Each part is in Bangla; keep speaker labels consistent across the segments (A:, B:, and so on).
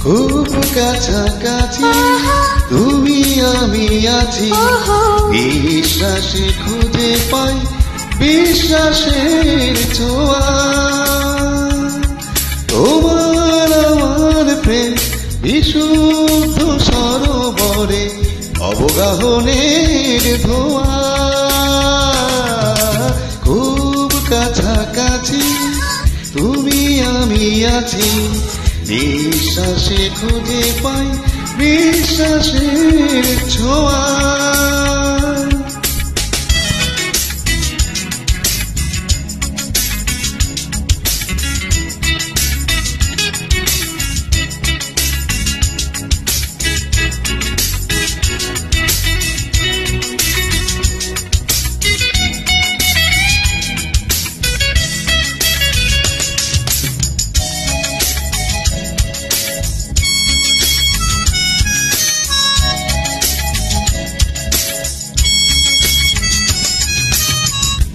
A: খুব কাছাকাছি তুমি আমি আছি, বিশ্বাসে খুঁজে পাই বিশ্বাসের ছোঁয়া। তোমার আমার প্রেম বিশুদ্ধ সরোবরে অবগাহনের ধোঁয়া। খুব কাছাকাছি তুমি আমি আছি, বিশ্বাসে খুঁজে পাই বিশ্বাসের ছোঁয়া।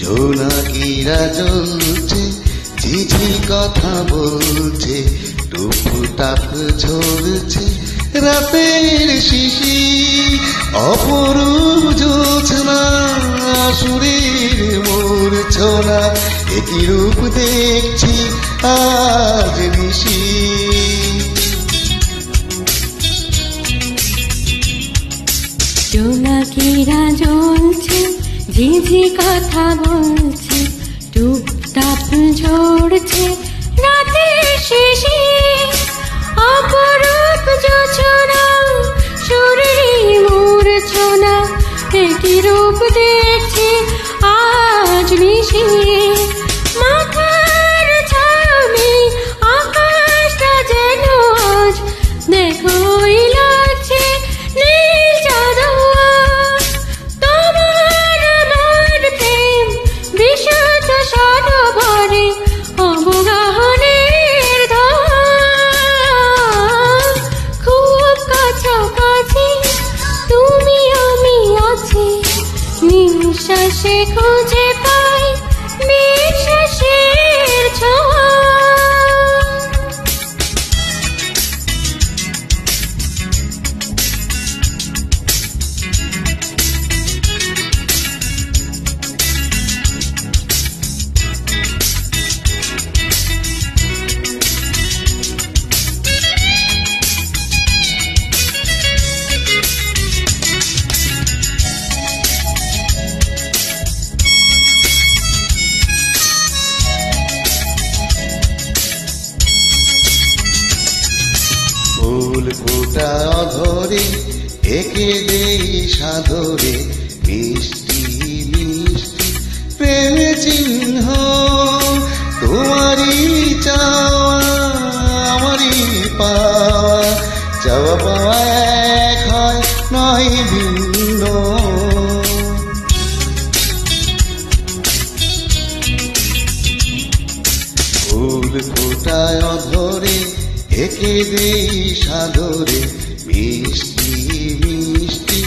A: জোনাকিরা জ্বলছে, ঝিঝি কথা বলছে, টুপটাপ ঝরছে রাতের শিশির। অপরূপ জোছনা সুরের মূর্ছনা, একই রূপ দেখছি আজ নিশি।
B: জোনাকিরা জ্বলছে, ঝিঝি কথা বলছে, টুপটাপ ঝরছে রাতের শিশির। অপরূপ জোছনা সুরের মূর্ছনা, একই রূপ দেখছি আজ নিশি। মাথার ছামি আকাশটা যেন আজ দেখো লাগছে নীল চাঁদোয়া। তোমার আমার প্রেম বিশুদ্ধ সরোবরে অবগাহনের ধোঁয়া। খুব কাছাকাছি তুমি আমি আছি, নিঃশ্বাসে খুঁজে পাই বিশ্বাসের ছোঁয়া।
A: ফুল ফোটা অধরে একে দেই সাদরে, মিষ্টি মিষ্টি প্রেম চিহ্ন। তোমারই চাওয়া আমারই পাওয়া, চাওয়া পাওয়া এক হয় নয় ভিন্ন। ফুল ফোটায় অধরে একে দেই সাদরে, মিষ্টি মিষ্টি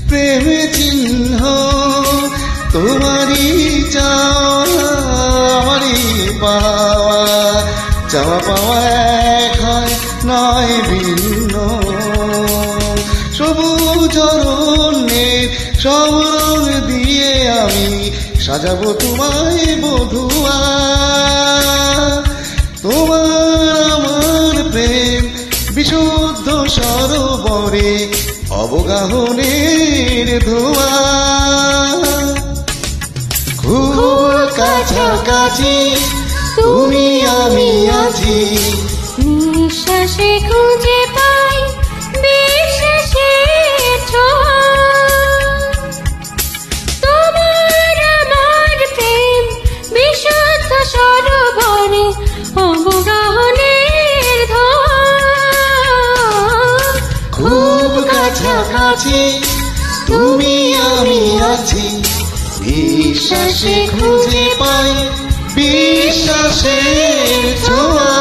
A: প্রেম চিহ্ন। তোমারই চাওয়া আমারই পাওয়া, চাওয়া পাওয়া এক হয় নয় ভিন্ন। সবুজ অরণ্যের সব রং দিয়ে আমি সাজাবো তোমায় বধুয়া। তোমার আমার প্রেম বিশুদ্ধ সরোবরে অবগাহনের ধোঁয়া। খুব কাছাকাছি তুমি আমি আছি,
B: নিঃশ্বাসে খুঁজে পাই বিশ্বাসের ছোঁয়া। তোমার আমার প্রেম বিশুদ্ধ সরোবরে অবগাহনের ধোঁয়া।
A: খুব কাছাকাছি তুমি আমি আছি, বিশ্বাসে খুঁজে পাই বিশ্বাসের ছোঁয়া।